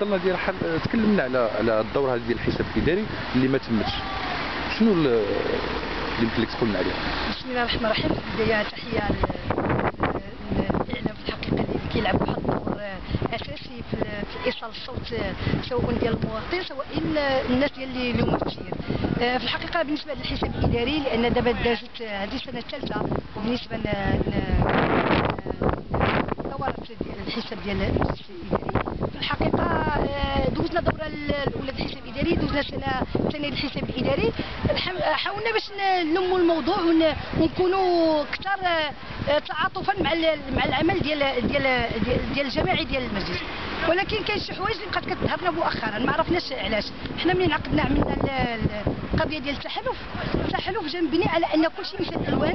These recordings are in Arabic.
هضرنا ديال تكلمنا على الدور هذا ديال الحساب الاداري اللي ما تمتش. شنو اللي يمكن لك تقول لنا عليه؟ بسم الله الرحمن الرحيم. في البدايه تحيه للاعلام في الحقيقه اللي كيلعب واحد الدور اساسي في ايصال الصوت سواء ديال المواطن سواء الناس ديال اللي اليوم في التسيير. في الحقيقه بالنسبه للحساب الاداري لان دابا دازت هذه السنه الثالثه وبالنسبه دورة الحساب ديال المجلس الاداري في الحقيقه دوزنا الدوره الاولى ديال الحساب الاداري، دوزنا سنه ثانيه ديال الحساب الاداري، حاولنا باش نلموا الموضوع ونكونوا اكثر تعاطفا مع العمل ديال الجماعي ديال المجلس. ولكن كاين شي حوايج اللي بقات كتظهرنا مؤخرا ما عرفناش علاش. حنا ملي عملنا القضيه ديال التحالف جا مبني على ان كلشي مثل الالوان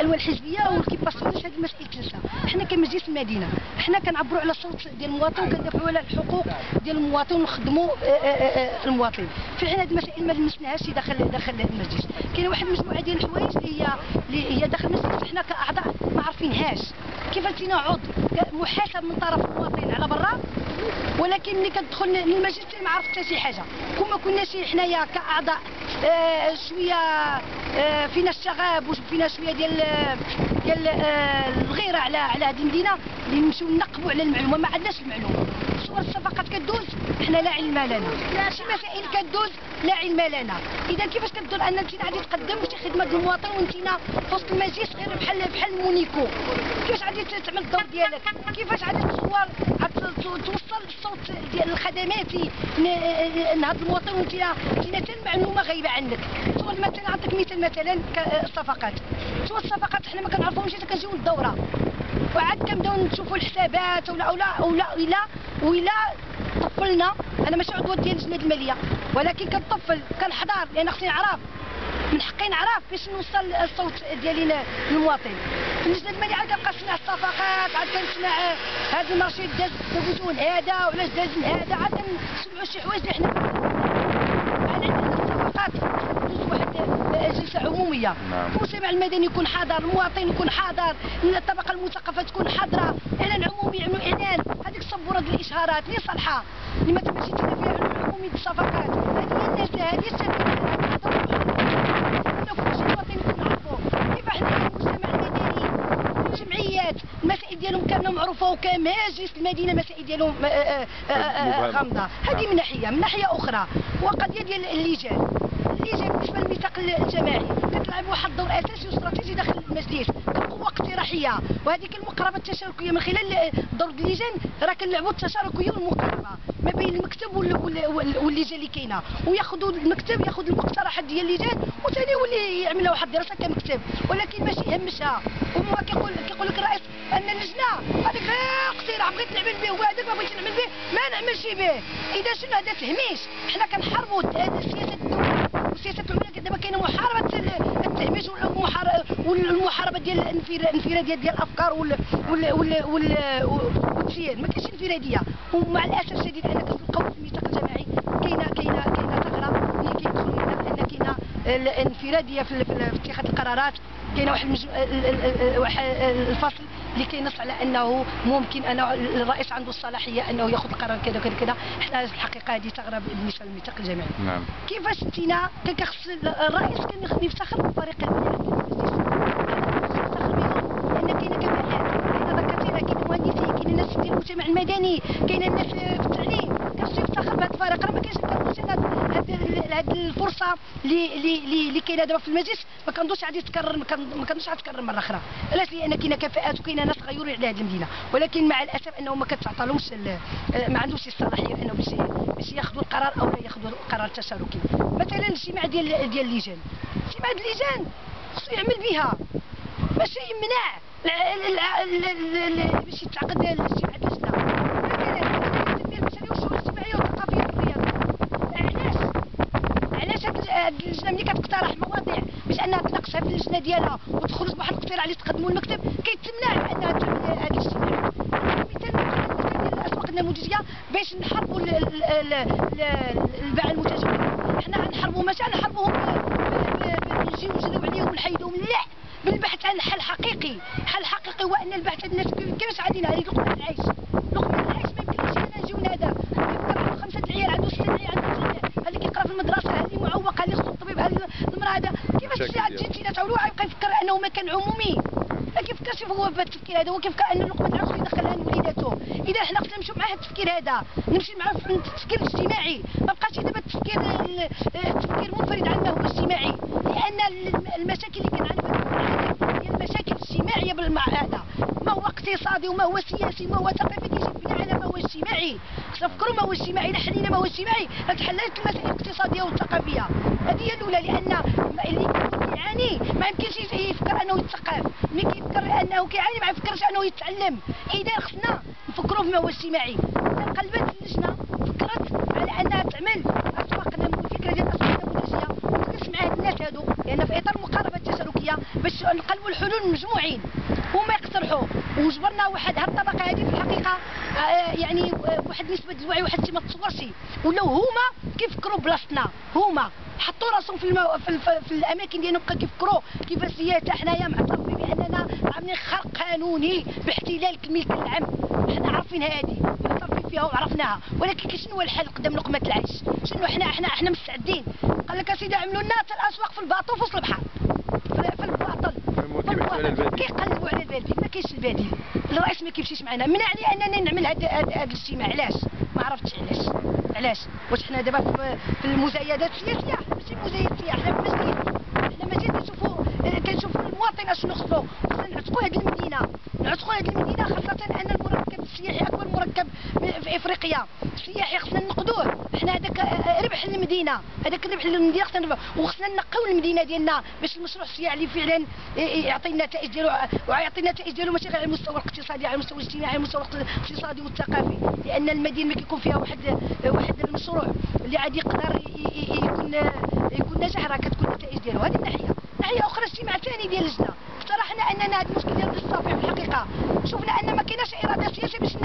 الحزبيه وكيباسيوش هذه المسائل ثلاثه. حنا كمجلس المدينه حنا كنعبروا على الصوت ديال المواطن وكندافعوا على الحقوق ديال المواطن ونخدموا المواطن. في حين هذه المسائل ما لمسناهاش داخل المجلس. كاينه واحد المجموعه ديال الحوايج اللي هي داخل المجلس حنا كاعضاء ما عارفينهاش. كيف تينا عضو محاسب من طرف المواطن على برا، ولكن ملي كتدخل للمجلس ما عرفت حتى شي حاجه. كون كناش حنايا كاعضاء شويه فينا الشغب وفينا شويه ديال الغيره على هذه المدينه اللي نمشيو نقبوا على المعلومه. ما عندناش المعلومه. صور الصفقات كدوز حنا لا علم لنا، شي مسائل كدوز لا علم لنا. اذا كيفاش كتدور ان انت غادي تقدم شي خدمه للمواطن وانت في وسط المجلس غير بحال مونيكو؟ كيفاش غادي تعمل الدور ديالك؟ كيفاش غادي تصور توصل الصوت ديال الخدمات لهذا المواطن وانت حتى المعلومه غايبه عندك؟ صور مثلا نعطيك مثال الصفقات. صور الصفقات حنا ما كنعرفوهمش حتى كنجيو للدوره وعاد كنبداو نشوفوا الحسابات ولا طفلنا. انا ماشي عضوه ديال اللجنه الماليه ولكن كنطفل كنحضر لان خصني نعرف من حقي نعرف باش نوصل الصوت ديالي للمواطن. في اللجنه الماليه عاد كنبقى نسمع الصفقات، عاد كنسمع هذا المرشد داز بدون هذا وعلاش داز من هذا، عاد كنسمعوا شي حوايج اللي حنا بحال عندنا الصفقات دوز واحد جلسه عموميه. المجتمع المدني يكون حاضر، المواطن يكون حاضر، الطبقه المثقفه تكون حاضره، اعلان عمومي يعملوا اعلان. هذيك الصبوره ديال الاشهارات اللي صالحه اللي ما تمشيش فيها اعلان عمومي ديال الصفقات، هذه هي الناس هذه السبب المسائل ديالهم كامله معروفه وكمجلس المدينه المسائل ديالهم غامضه. هذه من ناحيه اخرى. وقضيه ديال اللجان بالنسبه للميثاق الجماعي كتلعب واحد الدور اساسي واستراتيجي داخل المجلس كقوه اقتراحيه، وهذيك المقاربه التشاركيه من خلال دور اللجان راه كنلعبوا التشاركيه والمقاربه ما بين المكتب واللجان اللي كاينه، وياخذوا المكتب ياخذ المقترحات ديال اللجان وثاني يولي يعمل واحد الدراسه كمكتب. ولكن ماشي يهمشها وهو كيقول لك الرئيس ان اللجنه هذيك اقتراح بغيت نعمل به وهذاك ما بغيتش نعمل به ما نعملش به. اذا شنو هذا تهميش. حنا كنحاربوا سياسه الدوله والسياسه العليا. دابا كاينه محاربه التهميش والمحاربه ديال الانفراديه ديال الافكار والتسيير. ما كاينش انفراديه. ومع الاسف الشديد ان كتلقاو في الميثاق الجماعي كاينه ثغره اللي كيدخلوا منها ان كاينه الانفراديه في اتخاذ القرارات. كاينه واحد الفصل اللي كينص على انه ممكن ان الرئيس عنده الصلاحيه انه ياخذ القرار كذا كذا كذا. حنا في الحقيقه هذه ثغره بالنسبه للميثاق الجماعي. نعم. كيفاش انتينا كان كيخص الرئيس كان يفتخر بالفريق المدني يفتخر بهم لان كاينه كفاءات، كاينه كثيره، كاين مهندسين، كاين ناس ديال المجتمع المدني، كاين الناس في التعليم. كيخصو يفتخر بهذا الفريق. راه ما كاينش هذه الفرصه اللي كاينه دابا في المجلس ما كنظنش غادي تكرر، ما كنظنش غادي تكرر مره اخرى. علاش؟ لان كاينه كفاءات وكاينه ناس غيوروا على هذه المدينه، ولكن مع الاسف انه ما كتعطالهمش ما عندهمش الصلاحيه انه باش ياخذوا القرار او لا ياخذوا القرار التشاركي. مثلا الاجتماع ديال اللجان، اجتماع اللجان خصو يعمل بها ماشي يمنع باش يتعقد الاجتماع ديال اللجنه ملي كتقترح مواضيع باش انها تناقشها في اللجنه ديالها وتخرج بواحد الاقتراح اللي تقدموا للمكتب كيتمنع بانها تعمل هذا الاجتماع. مثال ديال الاسواق النموذجيه باش نحاربوا الباعه المتجولين. حنا غنحاربوا ماشي غنحاربوهم نجيو نجريو عليهم ونحيدوهم، لا، بالبحث عن حل حقيقي. حل حقيقي هو ان البحث عن الناس كيفاش غادي نعيش لقمه العيش. لقمه العيش ما يمكنش انا نجيو نهضر مكان عمومي. ما كيفكرش هو بالتفكير هذا، هو كيفكر ان لقمه العيش يدخلها لوليداته. اذا حنا خصنا نمشيو مع هذا التفكير هذا، نمشي مع التفكير الاجتماعي، ما بقاش دابا التفكير منفرد عن ما هو اجتماعي، لان المشاكل اللي كنعانيو هي المشاكل الاجتماعيه هذا، ما هو اقتصادي وما هو سياسي وما هو ثقافي كيجي بناء على ما هو اجتماعي. خصنا نفكروا ما هو اجتماعي، الا حلينا ما هو اجتماعي غتحلات المسائل الاقتصاديه والثقافيه. هذه هي الاولى، لان اللي كيعاني ما يمكنش يفكر انه يتثقف، ملي كيفكر انه كيعاني ما يفكرش انه يتعلم. اذا خصنا نفكروا فيما هو اجتماعي. قلبت اللجنه فكرت على انها تعمل فكره ديال الاسواق النموذجيه ونجلس مع هاد الناس هادو، لان في اطار المقاربه التشاركيه باش نقلبوا الحلول مجموعين هما يقترحوا، وجبرنا واحد هاد الطبقه هذه في الحقيقه يعني واحد نسبه الوعي واحد الشيء ما تصورش، ولاو هما كيفكروا بلاصتنا، هما حطوا راسهم في الاماكن ديالهم بقاو كيفكروا كيفاش هي حتى حنايا معترفين باننا عاملين خرق قانوني باحتلال الملك العام. حنا عارفين هذه معترفين فيها وعرفناها، ولكن شنو هو الحل قدام لقمه العيش؟ شنو حنا مستعدين؟ قال لك اسيدي عملوا لنا حتى الاسواق في الباطو في وسط البحر، في الباطل كيقلبوا على البديل، ما كاينش البديل. الرئيس ما كيمشيش معنا، منعني انني نعمل هذا الاجتماع. علاش؟ ما عرفتش علاش. واش حنا دابا في المزايدات السياسيه؟ ماشي المزايدات السياسيه، حنا في المسجد، حنا ماشي كنشوفوا المواطن اشنو خصو. خصنا نعتقوا هذه المدينه، خاصه ان المركب السياحي اكبر مركب في افريقيا السياحي، خصنا نقدوه. حنا هذاك ربح للمدينه، خصنا وخصنا نقيو المدينه ديالنا باش المشروع السياحي اللي فعلا يعطي النتائج ديالو، ويعطي النتائج ديالو ماشي غير على المستوى الاقتصادي، على المستوى الاجتماعي، على المستوى الاقتصادي والثقافي. لان المدينه ما كيكون فيها واحد المشروع اللي عاد يقدر يكون ناجح، راه كتكون النتائج ديالو. هذه ناحيه اخرى اجتماع ثاني ديال اللجنه اقترحنا اننا هذا المشكل ديال الصافي في الحقيقه شفنا ان ما كايناش اراده سياسيه باش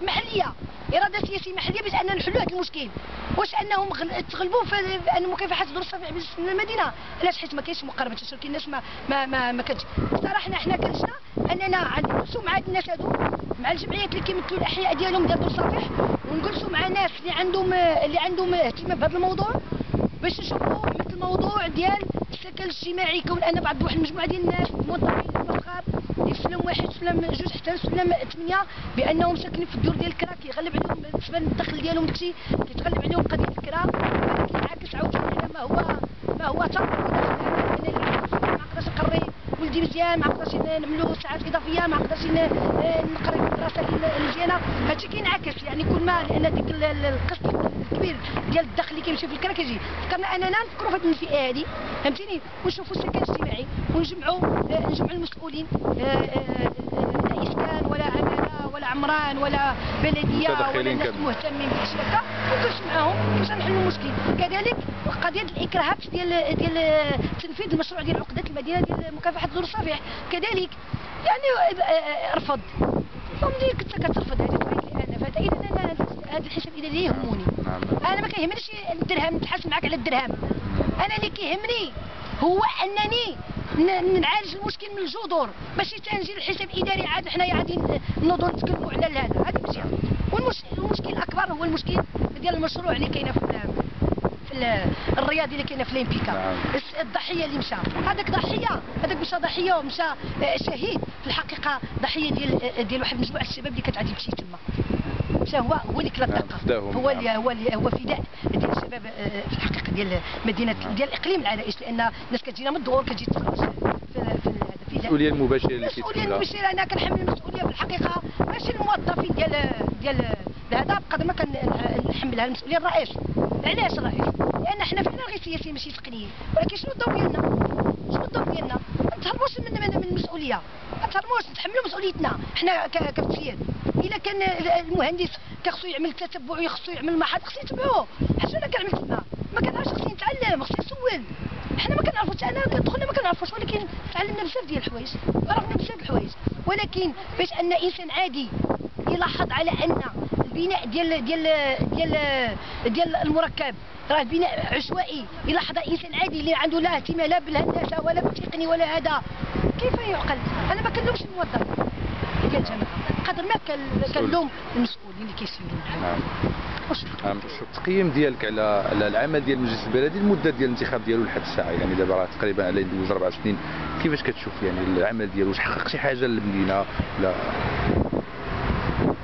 محليه، اراده سياسيه محليه باش اننا نحلوا هذا المشكل. واش انهم تغلبوا في ان مكافحه دور الصافي بالنسبه للمدينه؟ علاش؟ حيت ما كاينش مقاربه تشاركيه، الناس ما كتش. اقترحنا حنا كلجنه اننا نجلسوا مع هاد الناس هادو، مع الجمعيات اللي كيمثلوا الاحياء ديالهم ديال دور الصافي، ونجلسوا مع ناس اللي عندهم اهتمام بهذا الموضوع باش نشوفوا مثل الموضوع ديال السكن الاجتماعي. كون ان بعض واحد المجموعه ديال الناس موظفين صغار يسلم واحد سلم جوج حتى سلم 8 بانهم ساكنين في الدور ديال الكرا، كيغلب عليهم بالنسبه للدخل ديالهم داكشي كيتغلب عليهم قضيه الكرا، هذا كينعكس عاوتاني على ما هو تطور. ما نقدرش نقري ولدي مزيان، ما نقدرش نعملوا ساعات اضافيه، ما نقدرش نقري المدرسه مزيانه. هادشي كينعكس يعني كل ما، لان ديك القسط الكبير ديال الدخل اللي كيمشي في الكرا كيجي. فكرنا اننا نفكروا في هذه الفئه هذه، فهمتيني، ونشوفوا السكن الاجتماعي ونجمعوا المسؤولين، لا اسكان ولا عماله ولا عمران ولا بلديه ولا الناس المهتمين بالشركه، ونجلس معاهم باش نحلوا المشكل. كذلك قضيه الاكراهات ديال تنفيذ المشروع ديال عقده المدينه ديال مكافحه دور الصفيح، كذلك يعني رفض. فهمتي كنت كترفض هذه تبين لي انا، فهذا اذا هذا الحساب الاداري يهمني. انا ما كيهمنيش الدرهم، نتحاسب معاك على الدرهم. انا اللي كيهمني هو انني نعالج المشكل من الجذور، ماشي تنجي الحساب الاداري عاد حنايا غادي نوضوا نتكلموا على هذا مزيان. والمشكل الاكبر هو المشكل ديال المشروع اللي كاينه في الرياضي اللي كاينه في الامبيكا. الضحيه اللي مشى، هذاك مشى ضحيه ومشى شهيد في الحقيقه، ضحيه ديال واحد مجموعه الشباب اللي كتعدي تمشي تما. مشى هو اللي كلا الدقه، هو فداء ديال الشباب في الحقيقه ديال مدينه ديال اقليم العرائش، لان الناس كتجينا من الدور كتجي تخرج في المسؤوليه المباشره اللي كيتحملها. المسؤوليه المباشره انا كنحمل المسؤوليه في الحقيقه ماشي الموظفين ديال هذا، بقدر ما كنحملها المسؤوليه الرئيس. علاش الرئيس؟ لان حنا فعلا غير سياسيين ماشي تقنيين، ولكن شنو الدور ديالنا؟ ما نتهربوش من المسؤوليه، ما نتهربوش، نتحملوا مسؤوليتنا حنا كفتيات. الا كان المهندس كيخصو يعمل تتبع، خصو يعمل محط، خصو يتبعوه. حيت انا كنعمل تما ما كنعرفش، خصني نتعلم، خصني نسول. حنا ما كنعرفوش، انا دخلنا ما كنعرفوش، ولكن تعلمنا بزاف ديال الحوايج، عرفنا بزاف الحوايج. ولكن باش ان انسان عادي يلاحظ على ان البناء ديال المركب راه بناء عشوائي، يلاحظ انسان عادي اللي عنده لا اهتمام لا بالهندسه ولا بالتقني ولا هذا، كيف يعقل؟ انا ما كنلومش الموظف ديال الجامعه قدر ما كنلوم المسؤولين اللي كيسيروا. التقييم ديالك على العمل ديال المجلس البلدي، المده ديال الانتخاب ديالو لحد الساعه، يعني دابا راه تقريبا على يدوز 4 سنين، كيفاش كتشوف يعني العمل ديالو؟ واش حقق شي حاجه للمدينه ولا؟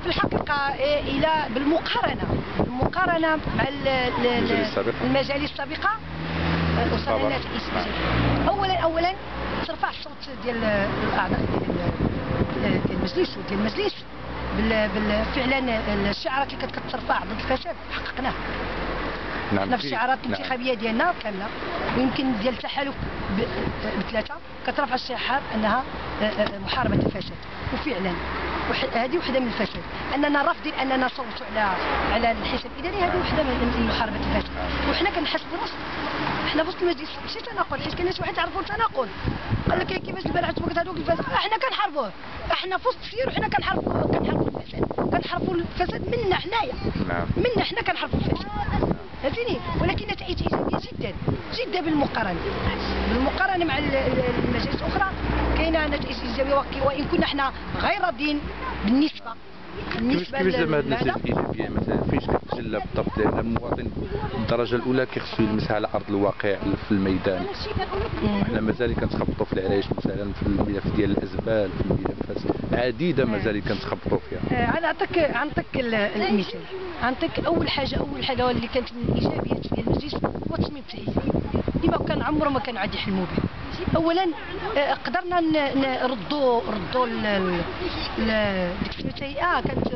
في الحقيقه الى بالمقارنه مع المجالس السابقه وصلنا النتائج ايجابيه. اولا ترفع الصوت ديال الاعضاء ديال المجلس وديال المجلس فعلا الشعارات اللي كترفع ضد الفساد حققناها. نعم. حنا في الشعارات الانتخابيه ديالنا كامله ويمكن ديال التحالف بثلاثه كترفع الشعار انها محاربه الفساد، وفعلا هذه وحده من الفساد، اننا رافضين اننا نصوتوا على الحساب الاداري، هذه وحده من محاربه الفساد. وحنا كنحسبوا راسنا حنا في وسط المجلس ماشي تناقض، حيت كاين شي واحد يعرفوا التناقض قال لك كيفاش البارح تبقى هذوك الفساد، حنا كنحاربوه، احنا في وسط السير وحنا كنحاربوا الفساد، كنحاربوا الفساد منا حنايا، منا حنا كنحاربوا الفساد، فهمتيني؟ ولكن نتائج ايجابيه جدا بالمقارنه مع المجالس الاخرى كاينه نتائج ايجابيه، وان كنا حنا غير راضيين بالنسبه كيفاش زعما هاد النتائج الايجابيه مثلا فاش كتجلى بالضبط؟ لان المواطن الدرجه الاولى كيخصو يلمسها على ارض الواقع في الميدان. حنا مازال كنتخبطوا في العرايش مثلا، في الملف ديال الازبال، في الملفات عديده مازال كنتخبطوا فيها. انا نعطيك المثال. نعطيك اول حاجه اللي كانت من الايجابيات ديال المجلس هو تصميم التهيئه اللي ما كان عمره ما كانوا عاد يحلموا به. اولا قدرنا نردوا ديك التهيئه، كانت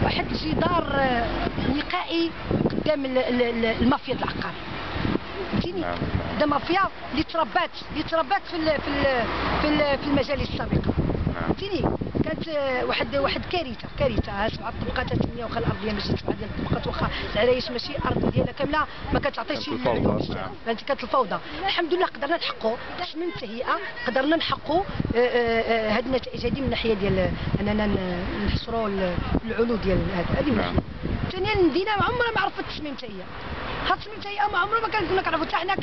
واحد الجدار وقائي قدام المافيا العقار، فهمتيني؟ هذا مافيا اللي تربات في المجالس السابقه، فهمتيني؟ كانت واحد كارثه 7 طبقات تنميه، واخا الارض ديالها ماشي 7 ديال الطبقات، واخا العرايش ماشي الارض ديالها كامله ما كتعطيش فهمتي، كانت الفوضى. الحمد لله قدرنا نحققوا تصميم التهيئه، قدرنا نحققوا هذه النتائج هذه من ناحيه ديال اننا نحصروا العلو ديال هذه من ناحيه. ثانيا المدينه عمرها ما عرفت تصميم التهيئه، هاد تصميم التهيئه ما عمرنا ما كنا كنعرفوا حتى حنا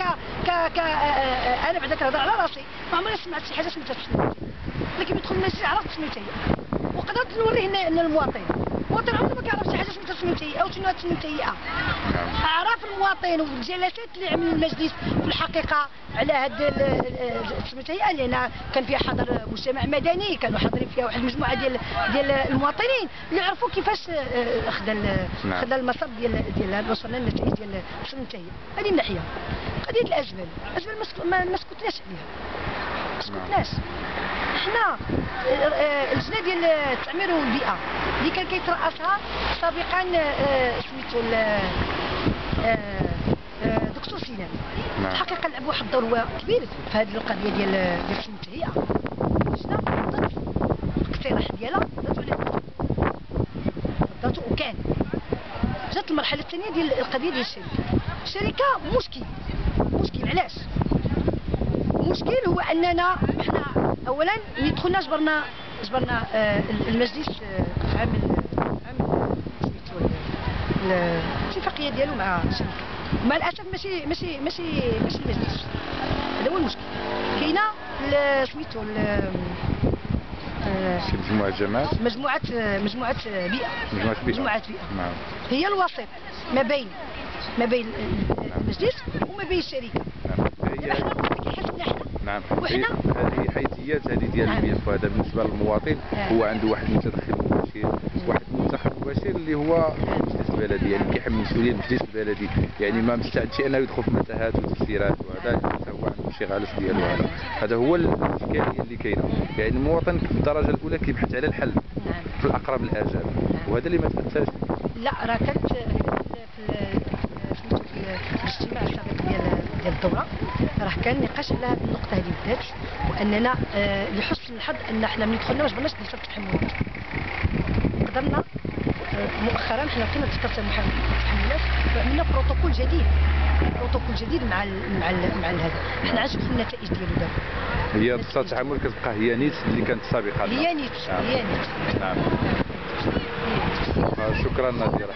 انا بعدا كنهضر على راسي، ما عمري سمعت شي حاجه سميتها تصميم التهيئه، لكن يدخل المجلس عرف تصميم التهيئه وقدرت نوريه للمواطن. المواطن عمره ما كيعرف شي حاجه سميتها تصميم التهيئه او شنو هاد تصميم التهيئه. اعراف المواطن والجلسات اللي عمل المجلس في الحقيقه على هاد تصميم التهيئه، لان كان فيها حضر مجتمع مدني، كانوا حاضرين فيها واحد المجموعه ديال المواطنين اللي عرفوا كيفاش خدا المسار ديال وصلنا للنتائج ديال تصميم التهيئه. هذه من ناحيه. قضيه الازبال ما سكتناش عليها، ما سكتناش. حنا اللجنه ديال التعمير والبيئه اللي كان كيترأسها سابقا سميتو دكتور سنان، الحقيقه لعب واحد الدور كبير في هذه القضيه ديال تصميم التهيئه. اللجنه ضد الاقتراح ديالها ضدته وكان جات المرحله الثانيه ديال القضيه ديال الشركه مشكل علاش؟ المشكل هو اننا حنا اولا ملي دخلنا جبرنا المجلس عامل سميتو الاتفاقيه ديالو مع الشركه، ومع الاسف ماشي المجلس. هذا هو المشكل. كاينه سميتو شي مجموعه جماعات، مجموعه بيئه نعم. هي الوسيط ما بين المجلس وما بين الشركه. نعم. وحنا هذه حيثيات ديال الملف هذا بالنسبه للمواطن، هو عنده واحد المتدخل مباشر، واحد المنتخب مباشر اللي هو المجلس البلدي، يعني كيحمل مسؤوليه المجلس البلدي، يعني ما مستعدش انه يدخل في متاهات وتفسيرات، وهذا هو عنده شي غالس ديالو. هذا هو الاشكاليه اللي كاينه، يعني المواطن في الدرجه الاولى كيبحث على الحل في الاقرب الاجال، وهذا اللي ما تفتاش. لا راه كانت في الاجتماع السابق ديال الدوره راه كان نقاش على النقطه هذه بالذات، واننا لحسن الحظ ان حنا ملي دخلنا ما جبرناش دفتر التحملات. قدرنا مؤخرا حنا كنا دفتر التحملات وعملنا بروتوكول جديد مع هذا. حنا عاد شوفوا النتائج ديالو دابا. هي دفتر التحمل كتبقى هي نيت اللي كانت سابقا. هي نيت. نعم. شكرا نادية.